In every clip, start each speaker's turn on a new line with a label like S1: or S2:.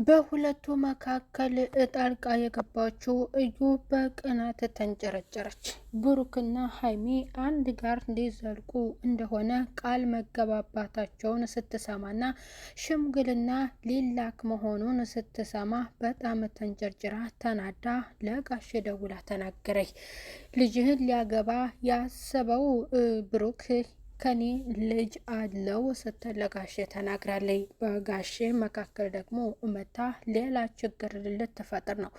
S1: በሁለቱ መካከል ጣልቃ የገባችው እዩ በቅናት ተንጨረጨረች። ብሩክና ሀይሚ አንድ ጋር ሊዘልቁ እንደሆነ ቃል መገባባታቸውን ስትሰማና ሽምግልና ሊላክ መሆኑን ስትሰማ በጣም ተንጨርጭራ ተናዳ ለጋሽ ደውላ ተናገረች። ልጅህን ሊያገባ ያሰበው ብሩክ ከኔ ልጅ አለው ስትል ለጋሼ ተናግራለች። በጋሼ መካከል ደግሞ መታ ሌላ ችግር ልትፈጥር ነው።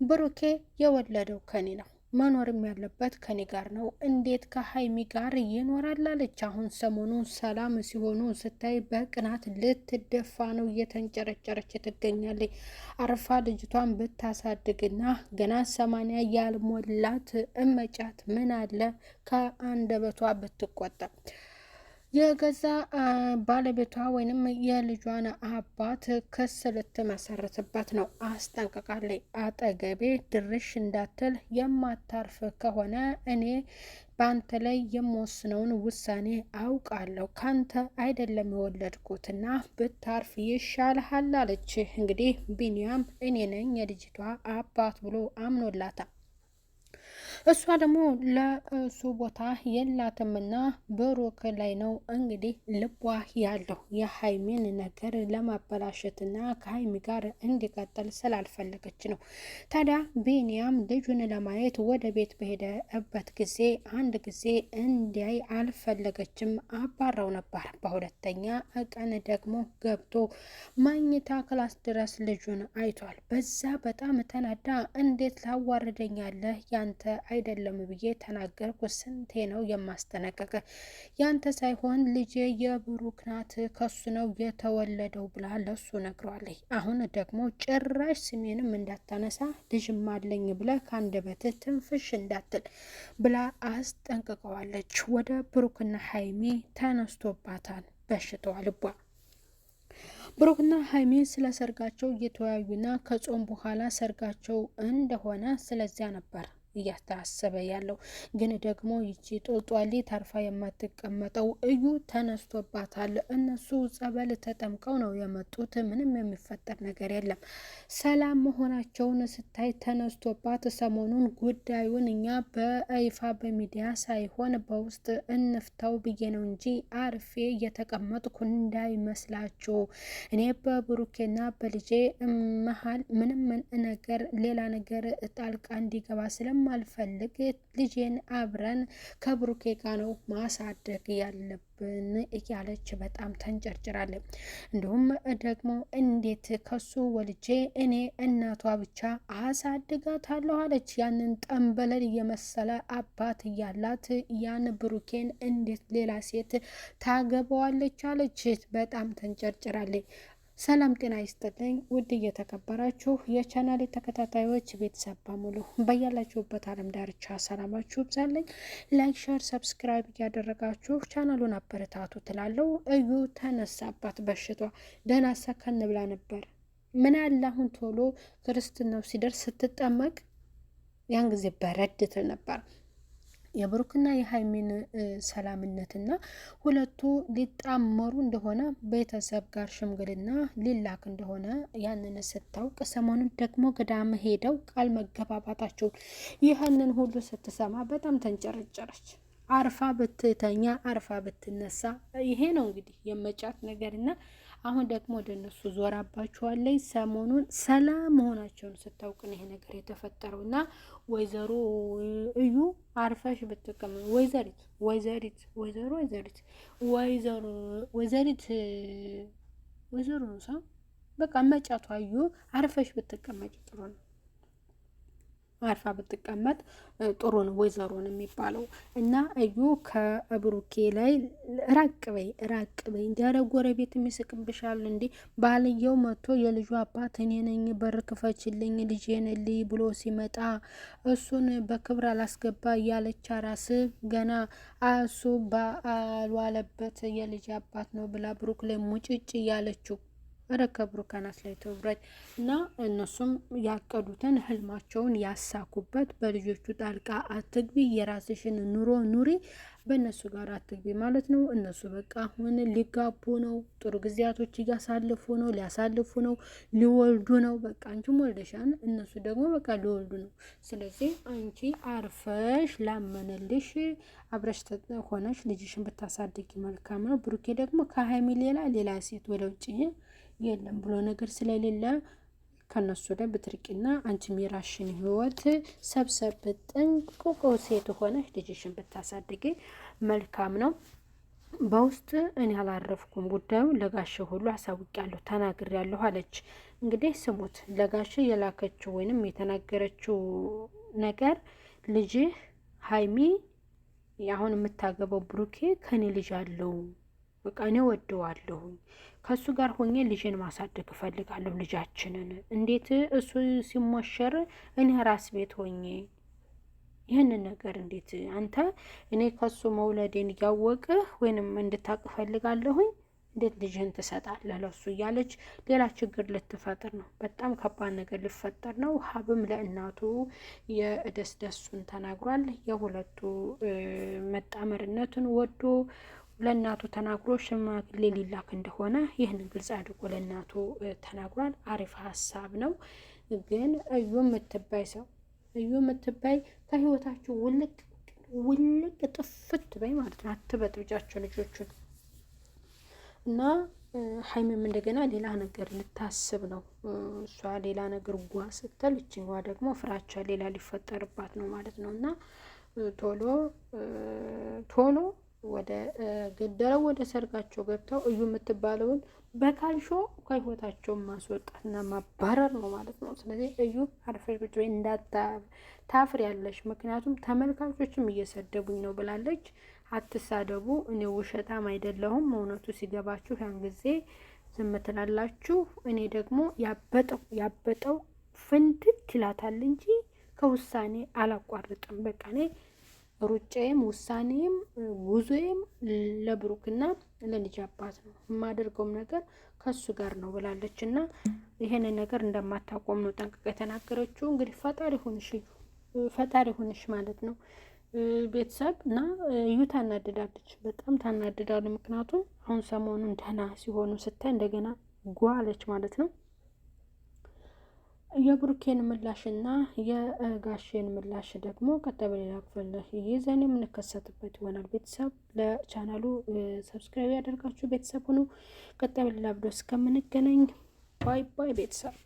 S1: ብሩኬ የወለደው ከኔ ነው፣ መኖርም ያለበት ከኔ ጋር ነው፣ እንዴት ከሀይሚ ጋር ይኖራል አለች። አሁን ሰሞኑን ሰላም ሲሆኑ ስታይ በቅናት ልትደፋ ነው፣ እየተንጨረጨረች ትገኛለች። አርፋ ልጅቷን ብታሳድግና ገና 80 ያልሞላት እመጫት ምን አለ ከአንደበቷ ብትቆጠብ። የገዛ ባለቤቷ ወይንም የልጇን አባት ክስ ልትመሰርትበት ነው። አስጠንቅቃለች። አጠገቤ ድርሽ እንዳትል፣ የማታርፍ ከሆነ እኔ በአንተ ላይ የምወስነውን ውሳኔ አውቃለሁ፣ ካንተ አይደለም የወለድኩትና ብታርፍ ይሻልሃል አለች። እንግዲህ ቢኒያም እኔ ነኝ የልጅቷ አባት ብሎ አምኖላታል። እሷ ደግሞ ለእሱ ቦታ የላትምና ብሩክ ላይ ነው እንግዲህ ልቧ ያለው። የሀይሚን ነገር ለማበላሸትና ከሀይሚ ጋር እንዲቀጥል ስላልፈለገች ነው። ታዲያ ቢኒያም ልጁን ለማየት ወደ ቤት በሄደበት ጊዜ አንድ ጊዜ እንዲያይ አልፈለገችም፣ አባራው ነበር። በሁለተኛ ቀን ደግሞ ገብቶ መኝታ ክላስ ድረስ ልጁን አይቷል። በዛ በጣም ተናዳ እንዴት ታዋርደኛለህ ያንተ አይደለም ብዬ ተናገርኩ። ስንቴ ነው የማስጠነቀቀ? ያንተ ሳይሆን ልጄ የብሩክ ናት፣ ከሱ ነው የተወለደው ብላ ለሱ ነግሯለች። አሁን ደግሞ ጭራሽ ስሜንም እንዳታነሳ ልጅም አለኝ ብለ ከአንደበትህ ትንፍሽ እንዳትል ብላ አስጠንቅቀዋለች። ወደ ብሩክና ሀይሚ ተነስቶባታል በሽታዋ ልቧ። ብሩክና ሀይሚ ስለ ሰርጋቸው እየተወያዩና ከጾም በኋላ ሰርጋቸው እንደሆነ ስለዚያ ነበር እያታሰበ ያለው። ግን ደግሞ ይቺ ጦጧሊ ታርፋ የማትቀመጠው እዩ ተነስቶባታል። እነሱ ጸበል ተጠምቀው ነው የመጡት። ምንም የሚፈጠር ነገር የለም። ሰላም መሆናቸውን ስታይ ተነስቶባት ሰሞኑን ጉዳዩን እኛ በይፋ በሚዲያ ሳይሆን በውስጥ እንፍታው ብዬ ነው እንጂ አርፌ እየተቀመጥኩ እንዳይመስላችሁ። እኔ በብሩኬና በልጄ መሀል ምንም ነገር ሌላ ነገር ጣልቃ እንዲገባ ስለማልፈልግ ልጄን አብረን ከብሩኬ ጋር ነው ማሳደግ ያለብን እያለች በጣም ተንጨርጭራለች። እንዲሁም ደግሞ እንዴት ከሱ ወልጄ እኔ እናቷ ብቻ አሳድጋታለሁ አለች። ያንን ጠንበለል የመሰለ አባት እያላት ያን ብሩኬን እንዴት ሌላ ሴት ታገባዋለች አለች። በጣም ተንጨርጭራለች። ሰላም ጤና ይስጥልኝ ውድ እየተከበራችሁ የቻናሌ ተከታታዮች ቤተሰብ በሙሉ በያላችሁበት ዓለም ዳርቻ ሰላማችሁ ይብዛልኝ። ላይክ፣ ሸር፣ ሰብስክራይብ እያደረጋችሁ ቻናሉን አበረታቱ ትላለው። እዩ ተነሳባት በሽቷ። ደህና ሰከን ብላ ነበር። ምን ያለ አሁን ቶሎ ክርስትናው ሲደርስ ስትጠመቅ ያን ጊዜ በረድ ትል ነበር። የብሩክና የሀይሚን ሰላምነትና ሁለቱ ሊጣመሩ እንደሆነ ቤተሰብ ጋር ሽምግልና ሊላክ እንደሆነ ያንን ስታውቅ ሰሞኑን ደግሞ ገዳም ሄደው ቃል መገባባታቸውን ይህንን ሁሉ ስትሰማ በጣም ተንጨረጨረች። አርፋ ብትተኛ አርፋ ብትነሳ ይሄ ነው እንግዲህ የመጫት ነገርና አሁን ደግሞ ወደ እነሱ ዞራባቸዋለኝ። ሰሞኑን ሰላም መሆናቸውን ስታውቅን ይሄ ነገር የተፈጠረው እና ወይዘሮ እዩ አርፈሽ ብትቀመጥ ወይዘሮ ነው ሰው በቃ መጫቷ እዩ አርፈሽ ብትቀመጭ ጥሩ ነው። አርፋ ብትቀመጥ ጥሩ ነው ወይዘሮ ነው የሚባለው። እና እዩ ከብሩኬ ላይ ራቅ በይ እንዲያረ ጎረቤት የሚስቅብሻል እንዴ? ባልየው መጥቶ የልጁ አባት እኔ ነኝ በር ክፈችልኝ ልጄን ልይ ብሎ ሲመጣ እሱን በክብር አላስገባ እያለች ራስ ገና እሱ ባልዋለበት የልጅ አባት ነው ብላ ብሩክ ላይ ሙጭጭ እያለችው ረከብሩ ከናት ላይ ተውረድ እና እነሱም ያቀዱትን ህልማቸውን ያሳኩበት በልጆቹ ጣልቃ አትግቢ፣ የራስሽን ኑሮ ኑሪ፣ በእነሱ ጋር አትግቢ ማለት ነው። እነሱ በቃ አሁን ሊጋቡ ነው፣ ጥሩ ጊዜያቶች እያሳልፉ ነው፣ ሊያሳልፉ ነው፣ ሊወልዱ ነው። በቃ አንቺም ወልደሻን፣ እነሱ ደግሞ በቃ ሊወልዱ ነው። ስለዚህ አንቺ አርፈሽ ላመነልሽ አብረሽ ሆነሽ ልጅሽን ብታሳድጊ መልካም ነው። ብሩኬ ደግሞ ከሀይሚ ሌላ ሴት ወደ ውጭ የለም ብሎ ነገር ስለሌለ ከነሱ ላይ ብትርቂና አንቺም የራሽን ህይወት ሰብሰብ ጥንቁቅ ሴት ሆነሽ ልጅሽን ብታሳድጊ መልካም ነው። በውስጥ እኔ አላረፍኩም፣ ጉዳዩ ለጋሽ ሁሉ አሳውቂያለሁ ተናግሬያለሁ አለች። እንግዲህ ስሙት፣ ለጋሽ የላከችው ወይንም የተናገረችው ነገር ልጅህ ሀይሚ አሁን የምታገባው ብሩኬ ከኔ ልጅ አለው፣ በቃ እኔ ወደዋለሁ፣ ከሱ ጋር ሆኜ ልጅን ማሳደግ እፈልጋለሁ። ልጃችንን እንዴት እሱ ሲሞሸር እኔ ራስ ቤት ሆኜ ይህንን ነገር እንዴት አንተ እኔ ከሱ መውለዴን እያወቅህ ወይንም እንድታቅ እፈልጋለሁኝ እንዴት ልጅህን ትሰጣለህ ለሱ እያለች ሌላ ችግር ልትፈጥር ነው። በጣም ከባድ ነገር ሊፈጠር ነው። ሀብም ለእናቱ የደስደሱን ተናግሯል። የሁለቱ መጣመርነቱን ወዶ ለእናቱ ተናግሮ ሽማግሌ ሊላክ እንደሆነ ይህንን ግልጽ አድርጎ ለእናቱ ተናግሯል። አሪፍ ሀሳብ ነው። ግን እዩ የምትባይ ሰው እዩ የምትባይ ከህይወታችሁ ውልቅ ጥፍት በይ ማለት ነው። አትበጥብጫቸው ልጆቹን እና ሀይሚም እንደገና ሌላ ነገር ልታስብ ነው። እሷ ሌላ ነገር ጓ ስትል እችኛዋ ደግሞ ፍራቻ ሌላ ሊፈጠርባት ነው ማለት ነው። እና ቶሎ ወደ ገደለው ወደ ሰርጋቸው ገብተው እዩ የምትባለውን በካልሾ ከህይወታቸው ማስወጣትና ማባረር ነው ማለት ነው። ስለዚህ እዩ አርፈሽ ብቻ እንዳታፍሪ ያለሽ፣ ምክንያቱም ተመልካቾችም እየሰደቡኝ ነው ብላለች። አትሳደቡ፣ እኔ ውሸታም አይደለሁም። እውነቱ ሲገባችሁ ያን ጊዜ ዝም ትላላችሁ። እኔ ደግሞ ያበጠው ፍንድት ይላታል እንጂ ከውሳኔ አላቋርጥም። በቃ እኔ ሩጫዬም ውሳኔም ጉዞዬም ለብሩክና ለልጅ አባት ነው። የማደርገውም ነገር ከሱ ጋር ነው ብላለች እና ይሄንን ነገር እንደማታቆም ነው ጠንቅቃ የተናገረችው። እንግዲህ ፈጣሪ ሆንሽ ማለት ነው ቤተሰብ እና እዩ ታናድዳለች፣ በጣም ታናድዳሉ። ምክንያቱም አሁን ሰሞኑን ደህና ሲሆኑ ስታይ እንደገና ጓለች ማለት ነው። የብሩኬን ምላሽና የጋሼን ምላሽ ደግሞ ቀጣይ በሌላ ክፍል ይዘን የምንከሰትበት ይሆናል። ቤተሰብ ለቻናሉ ሰብስክራይብ ያደርጋችሁ ቤተሰብ ሁኑ። ቀጣይ በሌላ ቪዲዮ እስከምንገናኝ ባይ ባይ ቤተሰብ።